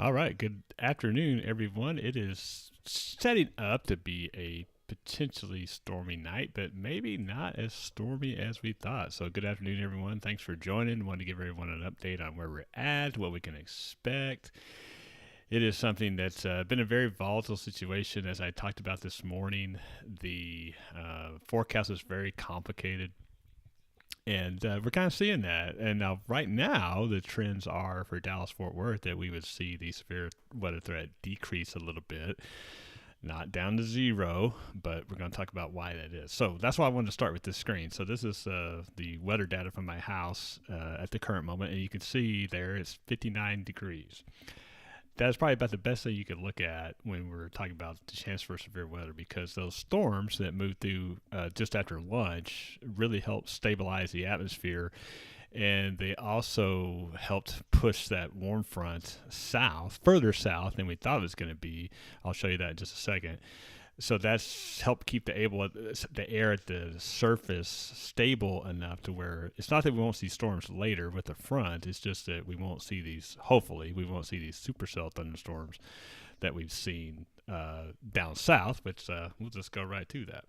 All right. Good afternoon, everyone. It is setting up to be a potentially stormy night, but maybe not as stormy as we thought. So, good afternoon, everyone. Thanks for joining. Want to give everyone an update on where we're at, what we can expect. It is something that's been a very volatile situation, as I talked about this morning. The forecast is very complicated. And we're kind of seeing that. And now, right now, the trends are for Dallas Fort Worth that we would see the severe weather threat decrease a little bit, not down to zero, but we're going to talk about why that is. So that's why I wanted to start with this screen. So this is the weather data from my house at the current moment. And you can see there it's 59 degrees. That's probably about the best thing you could look at when we're talking about the chance for severe weather, because those storms that moved through just after lunch really helped stabilize the atmosphere, and they also helped push that warm front south, further south than we thought it was going to be. I'll show you that in just a second. So that's helped keep the air at the surface stable enough to where it's not that we won't see storms later with the front. It's just that we won't see these. Hopefully, we won't see these supercell thunderstorms that we've seen down south. But we'll just go right to that.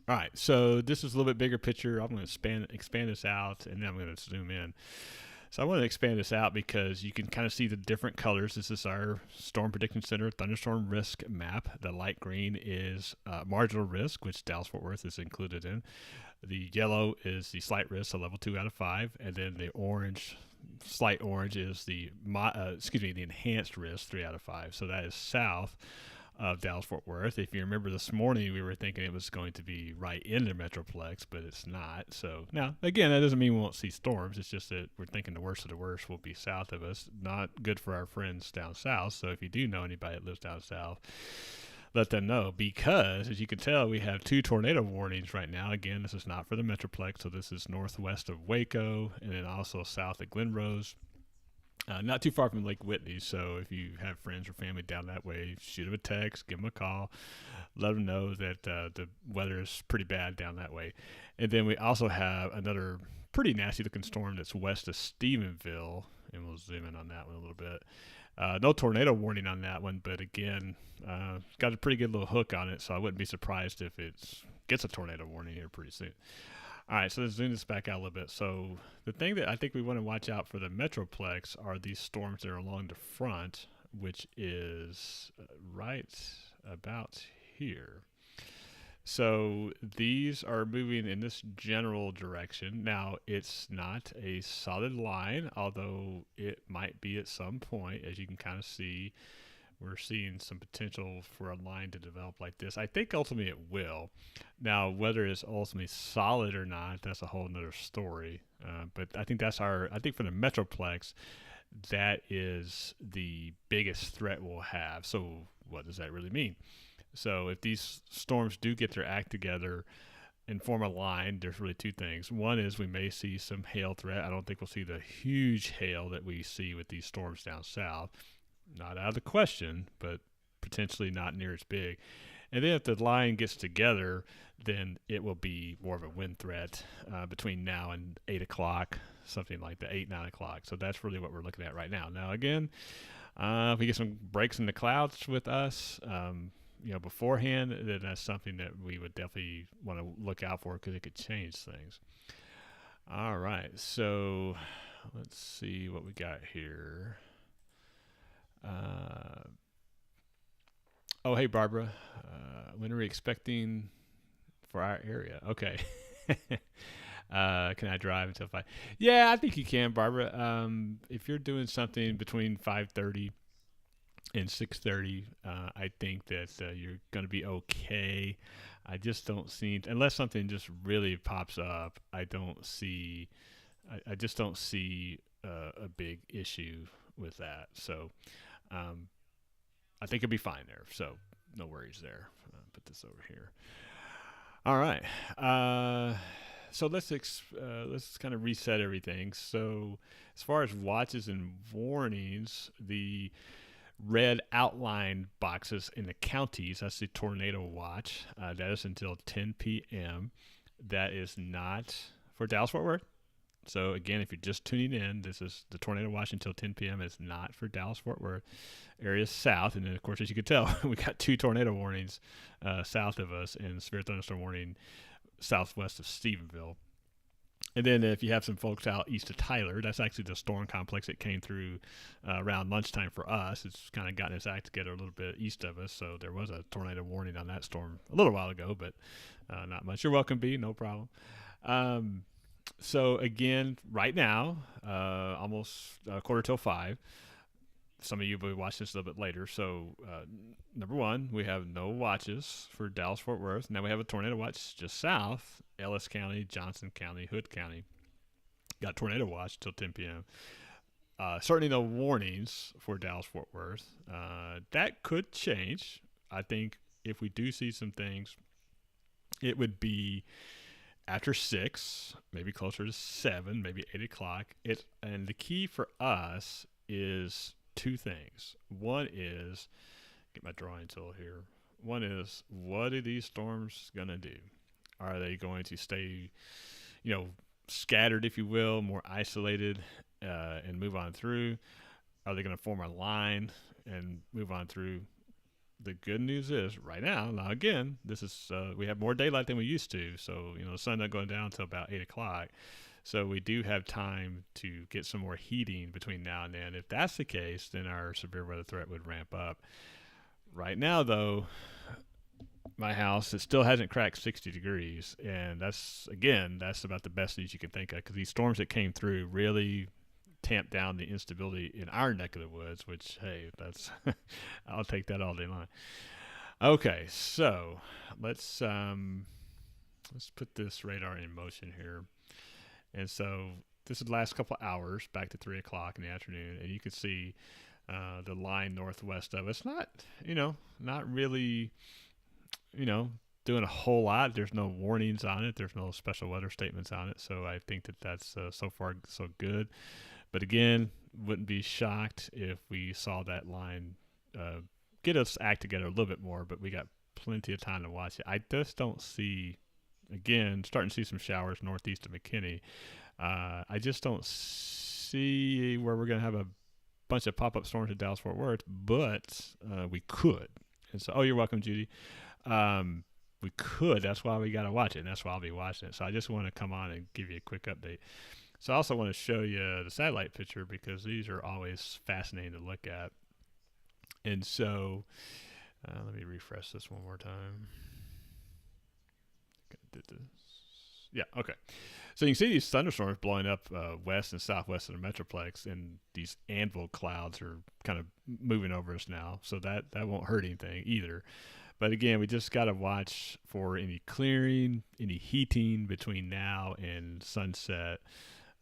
All right. So this is a little bit bigger picture. I'm going to expand this out, and then I'm going to zoom in. So I want to expand this out because you can kind of see the different colors. This is our Storm Prediction Center thunderstorm risk map. The light green is marginal risk, which Dallas Fort Worth is included in. The yellow is the slight risk, a level 2 out of 5, and then the orange, slight orange, is the the enhanced risk, 3 out of 5. So that is south of Dallas Fort Worth. If you remember this morning, we were thinking it was going to be right in the Metroplex, but it's not. So now, again, that doesn't mean we won't see storms. It's just that we're thinking the worst of the worst will be south of us. Not good for our friends down south. So if you do know anybody that lives down south, let them know, because as you can tell, we have 2 tornado warnings right now. Again, this is not for the Metroplex, so this is northwest of Waco and then also south of Glen Rose. Not too far from Lake Whitney, so if you have friends or family down that way, shoot them a text, give them a call, let them know that the weather is pretty bad down that way. And then we also have another pretty nasty looking storm that's west of Stephenville, and we'll zoom in on that one a little bit. No tornado warning on that one, but again, got a pretty good little hook on it, so I wouldn't be surprised if it gets a tornado warning here pretty soon. All right, so let's zoom this back out a little bit. So the thing that I think we want to watch out for the Metroplex are these storms that are along the front, which is right about here. So these are moving in this general direction. Now, it's not a solid line, although it might be at some point, as you can kind of see. We're seeing some potential for a line to develop like this. I think ultimately it will. Now, whether it's ultimately solid or not, that's a whole nother story. But I think I think for the Metroplex, that is the biggest threat we'll have. So what does that really mean? So if these storms do get their act together and form a line, there's really 2 things. One is we may see some hail threat. I don't think we'll see the huge hail that we see with these storms down south. Not out of the question, but potentially not near as big. And then if the line gets together, then it will be more of a wind threat between now and 8 o'clock, something like that, 8, 9 o'clock. So that's really what we're looking at right now. Now, again, if we get some breaks in the clouds with us, beforehand, then that's something that we would definitely want to look out for, because it could change things. All right, so let's see what we got here. Oh, hey, Barbara. When are we expecting for our area? Okay. Can I drive until 5? Yeah, I think you can, Barbara. If you're doing something between 5:30 and 6:30, I think that you're going to be okay. I just don't see, unless something just really pops up, I just don't see a big issue with that. So I think it'll be fine there. So no worries there. Put this over here. All right. So let's kind of reset everything. So as far as watches and warnings, the red outline boxes in the counties, that's the tornado watch. That is until 10 p.m. That is not for Dallas Fort Worth. So again, if you're just tuning in, this is the tornado watch until 10 p.m. It's not for Dallas Fort Worth area south, and then of course, as you can tell, we got 2 tornado warnings south of us and severe thunderstorm warning southwest of Stephenville. And then if you have some folks out east of Tyler, that's actually the storm complex that came through around lunchtime for us. It's kind of gotten its act together a little bit east of us, so there was a tornado warning on that storm a little while ago, but not much. You're welcome, B, no problem. So again, right now, almost a quarter till 5. Some of you will watch this a little bit later. So, number one, we have no watches for Dallas Fort Worth. Now we have a tornado watch just south, Ellis County, Johnson County, Hood County. Got tornado watch till 10 p.m. Certainly no warnings for Dallas Fort Worth. That could change. I think if we do see some things, it would be after 6, maybe closer to 7, maybe 8 o'clock. And the key for us is 2 things. One is, get my drawing tool here. One is, what are these storms going to do? Are they going to stay, scattered, if you will, more isolated and move on through? Are they going to form a line and move on through? The good news is right now again, this is we have more daylight than we used to. So, the sun not going down until about 8 o'clock. So we do have time to get some more heating between now and then. If that's the case, then our severe weather threat would ramp up. Right now, though, my house, it still hasn't cracked 60 degrees. And that's about the best news you can think of, because these storms that came through really tamped down the instability in our neck of the woods, which, hey, that's I'll take that all day long. Okay, so let's put this radar in motion here. And so this is the last couple of hours, back to 3 o'clock in the afternoon, and you can see the line northwest of us. Not really, doing a whole lot. There's no warnings on it. There's no special weather statements on it. So I think that's so far so good. But again, wouldn't be shocked if we saw that line get us act together a little bit more. But we got plenty of time to watch it. I just don't see. Again, starting to see some showers northeast of McKinney. I just don't see where we're going to have a bunch of pop-up storms at Dallas Fort Worth, but we could. And so, you're welcome, Judy. We could. That's why we got to watch it, and that's why I'll be watching it. So I just want to come on and give you a quick update. So I also want to show you the satellite picture, because these are always fascinating to look at. And so let me refresh this one more time. Did this. Yeah, okay. So you can see these thunderstorms blowing up west and southwest of the Metroplex, and these anvil clouds are kind of moving over us now. So that won't hurt anything either. But again, we just got to watch for any clearing, any heating between now and sunset.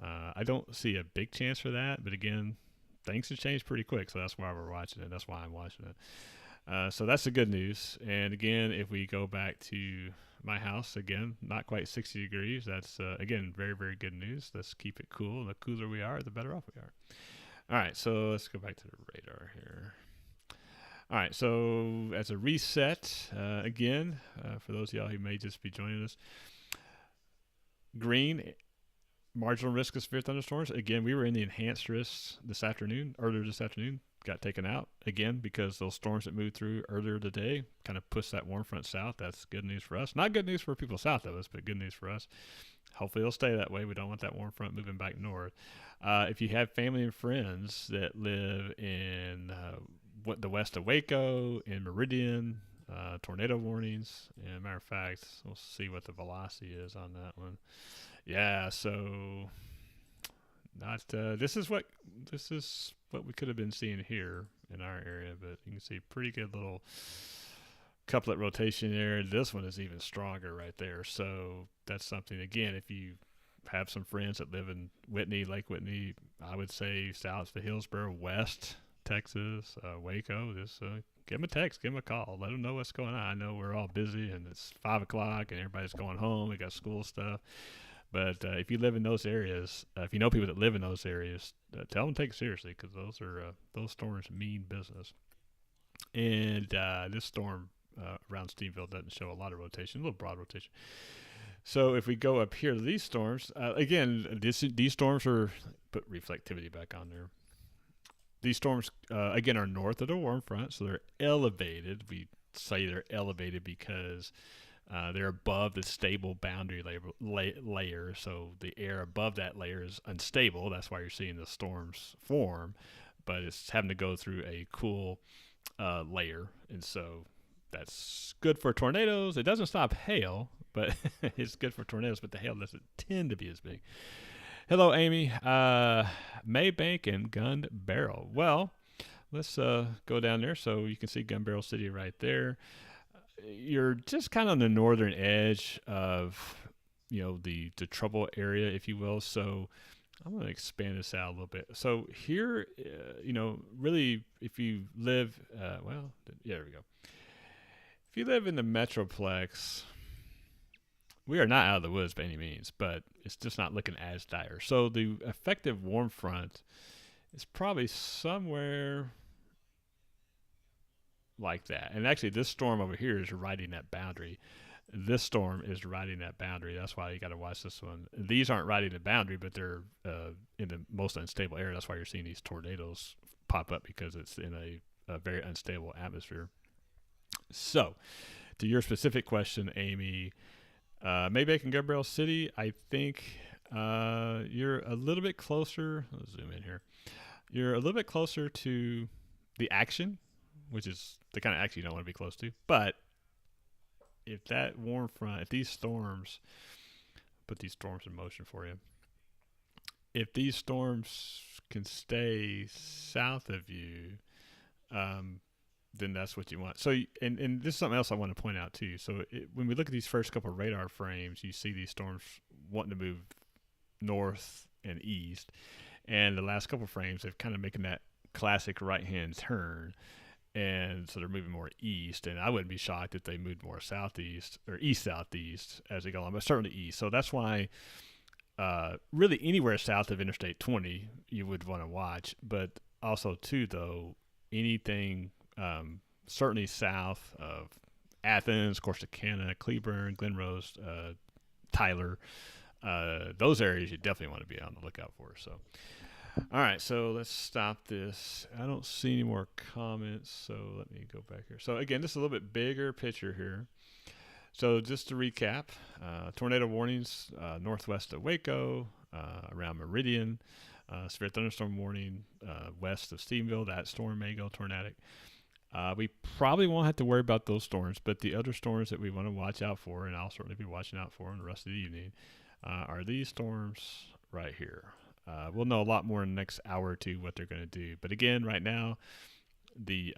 I don't see a big chance for that, but again, things have changed pretty quick, so that's why we're watching it. That's why I'm watching it. So that's the good news. And again, if we go back to my house, again, not quite 60 degrees. That's, again, very, very good news. Let's keep it cool. The cooler we are, the better off we are. All right, so let's go back to the radar here. All right, so as a reset, again, for those of y'all who may just be joining us, green, marginal risk of severe thunderstorms. Again, we were in the enhanced risks earlier this afternoon. Got taken out again because those storms that moved through earlier today kind of pushed that warm front south. That's good news for us. Not good news for people south of us, but good news for us. Hopefully it'll stay that way. We don't want that warm front moving back north. If you have family and friends that live in the west of Waco, in Meridian, tornado warnings. And matter of fact, we'll see what the velocity is on that one. Yeah, so not this is what we could have been seeing here in our area, but you can see pretty good little couplet rotation there. This one is even stronger right there. So that's something, again, if you have some friends that live in Whitney, Lake Whitney, I would say south to Hillsborough, West Texas, Waco, just give them a text, give them a call, let them know what's going on. I know we're all busy and it's 5 o'clock and everybody's going home. We got school stuff. But if you live in those areas, if you know people that live in those areas, tell them to take it seriously, because those storms mean business. And this storm around Steveville doesn't show a lot of rotation, a little broad rotation. So if we go up here to these storms, again, these storms are, put reflectivity back on there. These storms, again, are north of the warm front, so they're elevated. We say they're elevated because they're above the stable boundary layer, so the air above that layer is unstable. That's why you're seeing the storms form, but it's having to go through a cool layer, and so that's good for tornadoes. It doesn't stop hail, but it's good for tornadoes, but the hail doesn't tend to be as big. Hello, Amy. Maybank and Gun Barrel. Well, let's go down there so you can see Gun Barrel City right there. You're just kind of on the northern edge of, the trouble area, if you will. So I'm going to expand this out a little bit. So here, really, if you live, there we go. If you live in the Metroplex, we are not out of the woods by any means, but it's just not looking as dire. So the effective warm front is probably somewhere like that. And actually, this storm over here is riding that boundary. This storm is riding that boundary. That's why you got to watch this one. These aren't riding the boundary, but they're in the most unstable area. That's why you're seeing these tornadoes pop up, because it's in a very unstable atmosphere. So, to your specific question, Amy, Maybank and Gun Barrel City, I think you're a little bit closer. Let's zoom in here. You're a little bit closer to the action, which is the kind of action you don't want to be close to. But if that warm front, if these storms, put these storms in motion for you, if these storms can stay south of you, then that's what you want. So, and this is something else I want to point out too. So when we look at these first couple of radar frames, you see these storms wanting to move north and east. And the last couple of frames, they're kind of making that classic right-hand turn. And so they're moving more east. And I wouldn't be shocked if they moved more southeast or east-southeast as they go along, but certainly east. So that's why really anywhere south of Interstate 20 you would want to watch. But also too, though, anything certainly south of Athens, Corsicana, Cleburne, Glen Rose, Tyler, those areas you definitely want to be on the lookout for. So, all right, so let's stop this. I don't see any more comments, so let me go back here. So again, this is a little bit bigger picture here. So just to recap, tornado warnings northwest of Waco, around Meridian, severe thunderstorm warning west of Stephenville. That storm may go tornadic. We probably won't have to worry about those storms, but the other storms that we want to watch out for, and I'll certainly be watching out for in the rest of the evening, are these storms right here. We'll know a lot more in the next hour or two what they're going to do. But again, right now, they're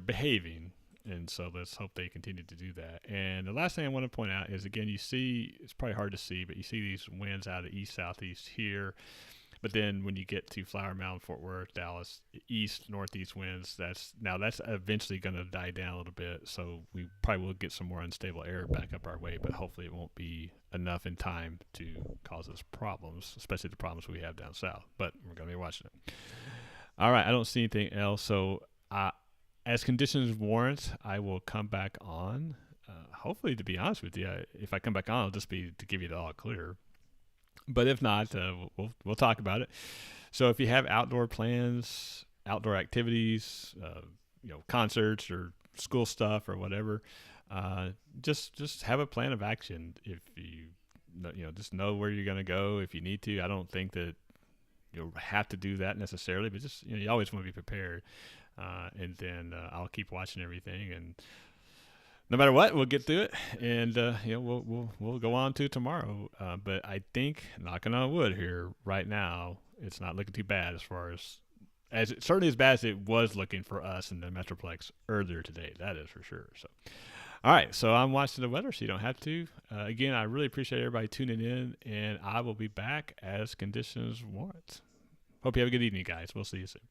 behaving, and so let's hope they continue to do that. And the last thing I want to point out is, again, you see, it's probably hard to see, but you see these winds out of east-southeast here. But then when you get to Flower Mound, Fort Worth, Dallas, east, northeast winds, that's eventually going to die down a little bit. So we probably will get some more unstable air back up our way, but hopefully it won't be enough in time to cause us problems, especially the problems we have down south. But we're going to be watching it. All right, I don't see anything else. So as conditions warrant, I will come back on. Hopefully, to be honest with you, if I come back on, it'll just be to give you the all clear. But if not, we'll talk about it. So if you have outdoor plans, outdoor activities, concerts or school stuff or whatever, just have a plan of action. If you just know where you're going to go if you need to. I don't think that you'll have to do that necessarily, but just you always want to be prepared. And then I'll keep watching everything, and no matter what, we'll get through it, and we'll go on to tomorrow. But I think, knocking on wood here right now, it's not looking too bad certainly as bad as it was looking for us in the Metroplex earlier today. That is for sure. So, all right. So I'm watching the weather, so you don't have to. Again, I really appreciate everybody tuning in, and I will be back as conditions warrant. Hope you have a good evening, guys. We'll see you soon.